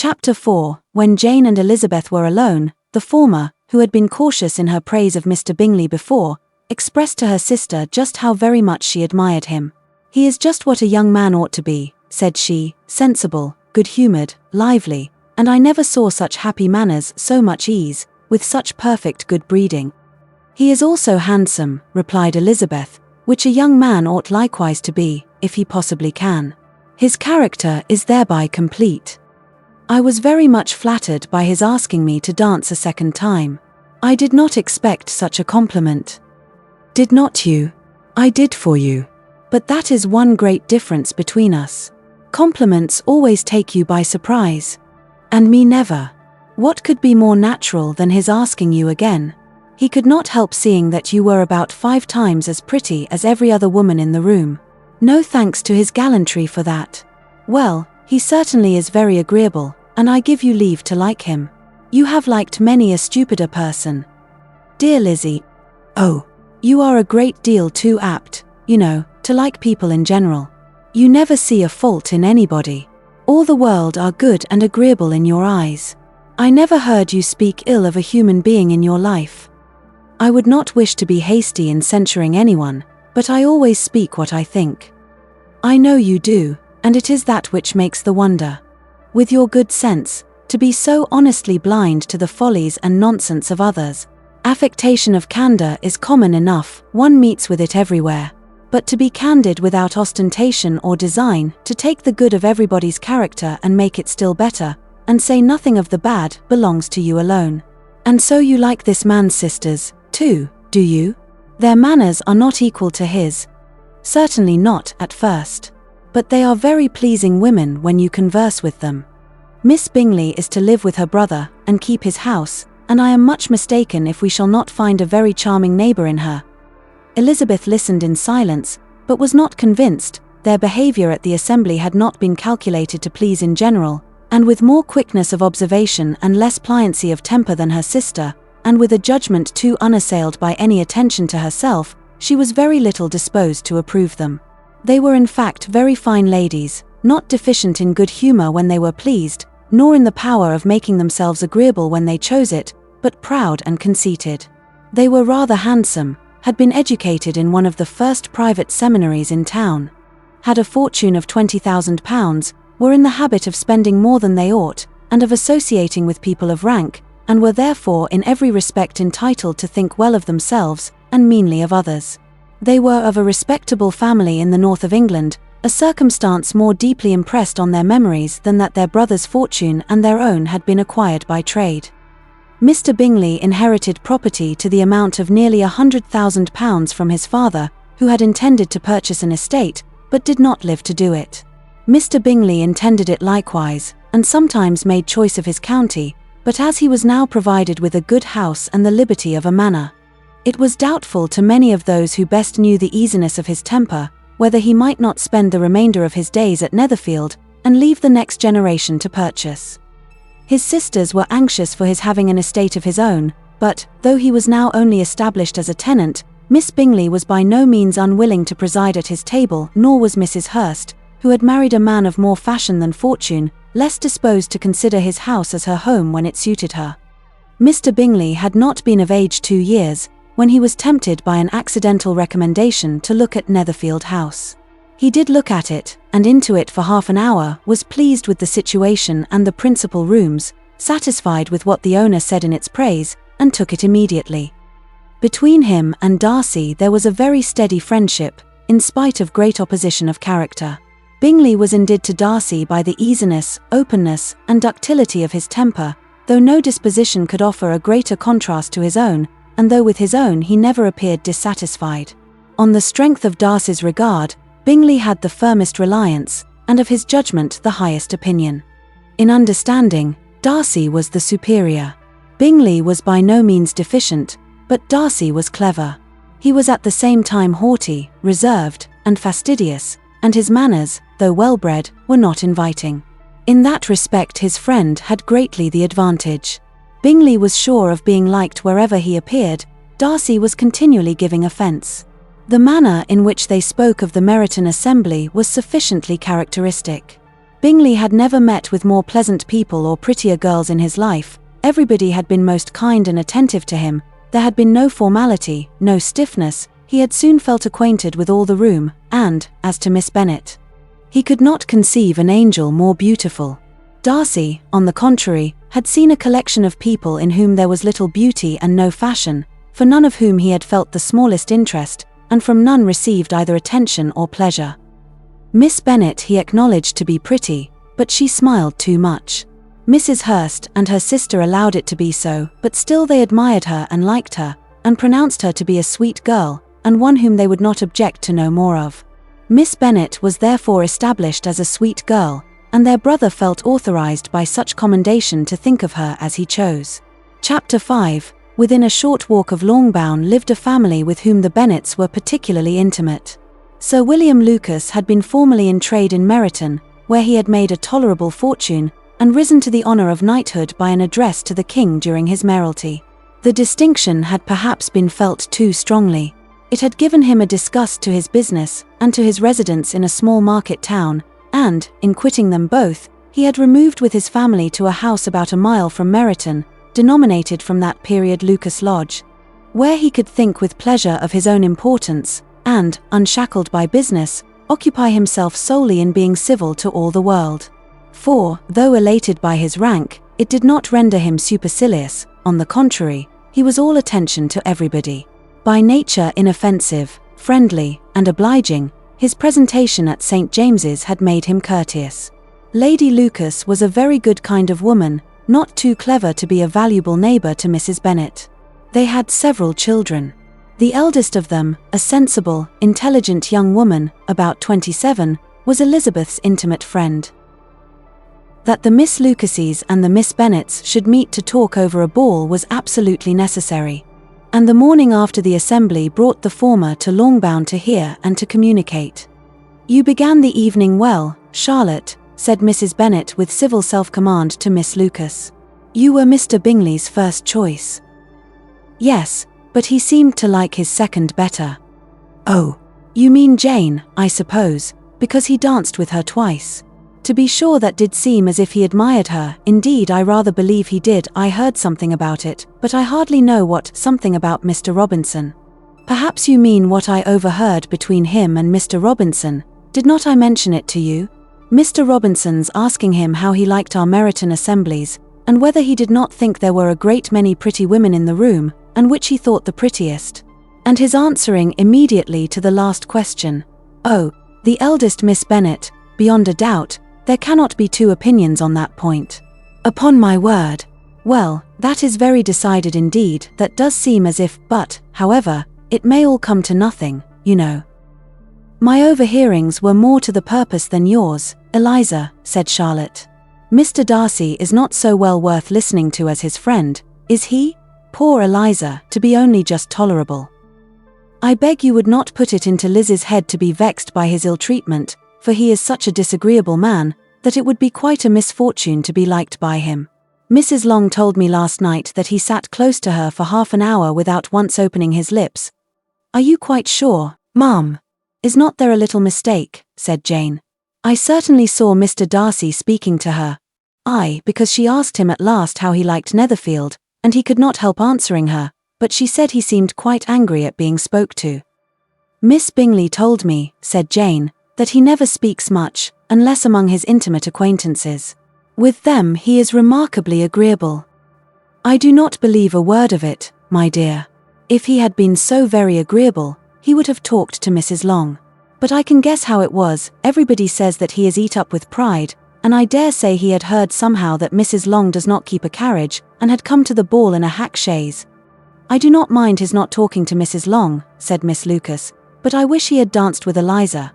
Chapter 4. When Jane and Elizabeth were alone, the former, who had been cautious in her praise of Mr. Bingley before, expressed to her sister just how very much she admired him. "He is just what a young man ought to be," said she, "sensible, good-humoured, lively, and I never saw such happy manners, so much ease, with such perfect good breeding." "He is also handsome," replied Elizabeth, "which a young man ought likewise to be, if he possibly can. His character is thereby complete. I was very much flattered by his asking me to dance a second time. I did not expect such a compliment." "Did not you? I did for you. But that is one great difference between us. Compliments always take you by surprise. And me never. What could be more natural than his asking you again? He could not help seeing that you were about 5 times as pretty as every other woman in the room. No thanks to his gallantry for that. Well, he certainly is very agreeable, and I give you leave to like him. You have liked many a stupider person." "Dear Lizzie, oh, you are a great deal too apt, you know, to like people in general. You never see a fault in anybody. All the world are good and agreeable in your eyes. I never heard you speak ill of a human being in your life. I would not wish to be hasty in censuring anyone, but I always speak what I think. I know you do, and it is that which makes the wonder. With your good sense, to be so honestly blind to the follies and nonsense of others. Affectation of candour is common enough, one meets with it everywhere. But to be candid without ostentation or design, to take the good of everybody's character and make it still better, and say nothing of the bad, belongs to you alone. And so you like this man's sisters, too, do you? Their manners are not equal to his. Certainly not at first. But they are very pleasing women when you converse with them. Miss Bingley is to live with her brother, and keep his house, and I am much mistaken if we shall not find a very charming neighbour in her." Elizabeth listened in silence, but was not convinced. Their behaviour at the assembly had not been calculated to please in general, and with more quickness of observation and less pliancy of temper than her sister, and with a judgment too unassailed by any attention to herself, she was very little disposed to approve them. They were in fact very fine ladies, not deficient in good humour when they were pleased, nor in the power of making themselves agreeable when they chose it, but proud and conceited. They were rather handsome, had been educated in one of the first private seminaries in town, had a fortune of £20,000, were in the habit of spending more than they ought, and of associating with people of rank, and were therefore in every respect entitled to think well of themselves, and meanly of others. They were of a respectable family in the north of England, a circumstance more deeply impressed on their memories than that their brother's fortune and their own had been acquired by trade. Mr. Bingley inherited property to the amount of nearly £100,000 from his father, who had intended to purchase an estate, but did not live to do it. Mr. Bingley intended it likewise, and sometimes made choice of his county, but as he was now provided with a good house and the liberty of a manor, it was doubtful to many of those who best knew the easiness of his temper, whether he might not spend the remainder of his days at Netherfield, and leave the next generation to purchase. His sisters were anxious for his having an estate of his own, but, though he was now only established as a tenant, Miss Bingley was by no means unwilling to preside at his table, nor was Mrs. Hurst, who had married a man of more fashion than fortune, less disposed to consider his house as her home when it suited her. Mr. Bingley had not been of age 2 years, when he was tempted by an accidental recommendation to look at Netherfield House. He did look at it, and into it for half an hour, was pleased with the situation and the principal rooms, satisfied with what the owner said in its praise, and took it immediately. Between him and Darcy there was a very steady friendship, in spite of great opposition of character. Bingley was indebted to Darcy by the easiness, openness, and ductility of his temper, though no disposition could offer a greater contrast to his own, and though with his own he never appeared dissatisfied. On the strength of Darcy's regard, Bingley had the firmest reliance, and of his judgment the highest opinion. In understanding, Darcy was the superior. Bingley was by no means deficient, but Darcy was clever. He was at the same time haughty, reserved, and fastidious, and his manners, though well-bred, were not inviting. In that respect his friend had greatly the advantage. Bingley was sure of being liked wherever he appeared. Darcy was continually giving offence. The manner in which they spoke of the Meryton Assembly was sufficiently characteristic. Bingley had never met with more pleasant people or prettier girls in his life. Everybody had been most kind and attentive to him. There had been no formality, no stiffness. He had soon felt acquainted with all the room, and, as to Miss Bennet, he could not conceive an angel more beautiful. Darcy, on the contrary, had seen a collection of people in whom there was little beauty and no fashion, for none of whom he had felt the smallest interest, and from none received either attention or pleasure. Miss Bennet he acknowledged to be pretty, but she smiled too much. Mrs. Hurst and her sister allowed it to be so, but still they admired her and liked her, and pronounced her to be a sweet girl, and one whom they would not object to know more of. Miss Bennet was therefore established as a sweet girl, and their brother felt authorized by such commendation to think of her as he chose. Chapter 5. Within a short walk of Longbourn lived a family with whom the Bennets were particularly intimate. Sir William Lucas had been formerly in trade in Meryton, where he had made a tolerable fortune, and risen to the honour of knighthood by an address to the king during his mayoralty. The distinction had perhaps been felt too strongly. It had given him a disgust to his business, and to his residence in a small market town, and, in quitting them both, he had removed with his family to a house about a mile from Meryton, denominated from that period Lucas Lodge, where he could think with pleasure of his own importance, and, unshackled by business, occupy himself solely in being civil to all the world. For, though elated by his rank, it did not render him supercilious. On the contrary, he was all attention to everybody. By nature inoffensive, friendly, and obliging, his presentation at St. James's had made him courteous. Lady Lucas was a very good kind of woman, not too clever to be a valuable neighbour to Mrs. Bennet. They had several children. The eldest of them, a sensible, intelligent young woman, about 27, was Elizabeth's intimate friend. That the Miss Lucases and the Miss Bennets should meet to talk over a ball was absolutely necessary, and the morning after the assembly brought the former to Longbourn to hear and to communicate. "You began the evening well, Charlotte," said Mrs. Bennet with civil self-command to Miss Lucas. "You were Mr. Bingley's first choice." "Yes, but he seemed to like his second better." "Oh, you mean Jane, I suppose, because he danced with her twice." "To be sure, that did seem as if he admired her. Indeed, I rather believe he did. I heard something about it, but I hardly know what. Something about Mr. Robinson." "Perhaps you mean what I overheard between him and Mr. Robinson. Did not I mention it to you? Mr. Robinson's asking him how he liked our Meryton assemblies, and whether he did not think there were a great many pretty women in the room, and which he thought the prettiest. And his answering immediately to the last question, 'Oh, the eldest Miss Bennet, beyond a doubt. There cannot be two opinions on that point.' Upon my word. Well, that is very decided indeed. That does seem as if, but, however, it may all come to nothing, you know." "My overhearings were more to the purpose than yours, Eliza," said Charlotte. "Mr. Darcy is not so well worth listening to as his friend, is he? Poor Eliza, to be only just tolerable. I beg you would not put it into Liz's head to be vexed by his ill-treatment, for he is such a disagreeable man, that it would be quite a misfortune to be liked by him. Mrs. Long told me last night that he sat close to her for half an hour without once opening his lips." "Are you quite sure, ma'am? Is not there a little mistake?" said Jane. "I certainly saw Mr. Darcy speaking to her. Aye, because she asked him at last how he liked Netherfield, and he could not help answering her, but she said he seemed quite angry at being spoke to." "Miss Bingley told me," said Jane, "that he never speaks much, unless among his intimate acquaintances. With them he is remarkably agreeable." "I do not believe a word of it, my dear. If he had been so very agreeable, he would have talked to Mrs. Long. But I can guess how it was. Everybody says that he is eat up with pride, and I dare say he had heard somehow that Mrs. Long does not keep a carriage, and had come to the ball in a hack chaise." "I do not mind his not talking to Mrs. Long," said Miss Lucas, "but I wish he had danced with Eliza."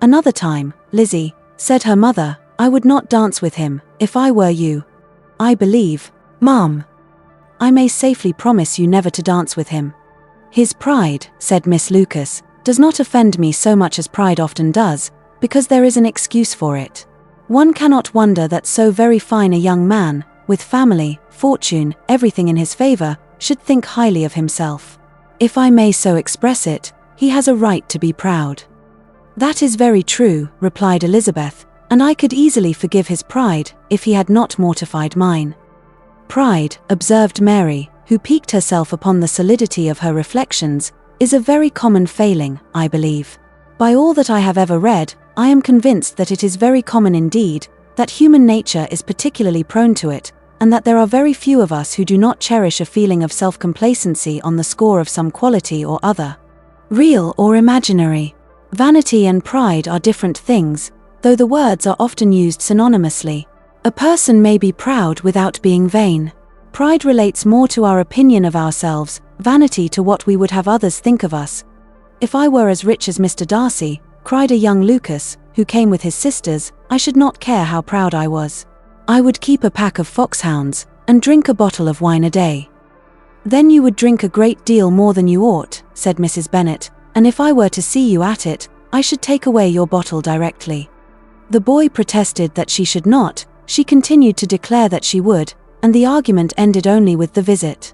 "Another time, Lizzie," said her mother, "I would not dance with him, if I were you. I believe, ma'am, I may safely promise you never to dance with him." "His pride," said Miss Lucas, "does not offend me so much as pride often does, because there is an excuse for it. One cannot wonder that so very fine a young man, with family, fortune, everything in his favour, should think highly of himself. If I may so express it, he has a right to be proud." "That is very true," replied Elizabeth, and I could easily forgive his pride if he had not mortified mine. Pride, observed Mary, who piqued herself upon the solidity of her reflections, is a very common failing, I believe. By all that I have ever read, I am convinced that it is very common indeed, that human nature is particularly prone to it, and that there are very few of us who do not cherish a feeling of self-complacency on the score of some quality or other. Real or imaginary. Vanity and pride are different things, though the words are often used synonymously. A person may be proud without being vain. Pride relates more to our opinion of ourselves, vanity to what we would have others think of us. If I were as rich as Mr. Darcy, cried a young Lucas, who came with his sisters, I should not care how proud I was. I would keep a pack of foxhounds, and drink a bottle of wine a day. Then you would drink a great deal more than you ought, said Mrs. Bennet, and if I were to see you at it, I should take away your bottle directly. The boy protested that she should not, she continued to declare that she would, and the argument ended only with the visit.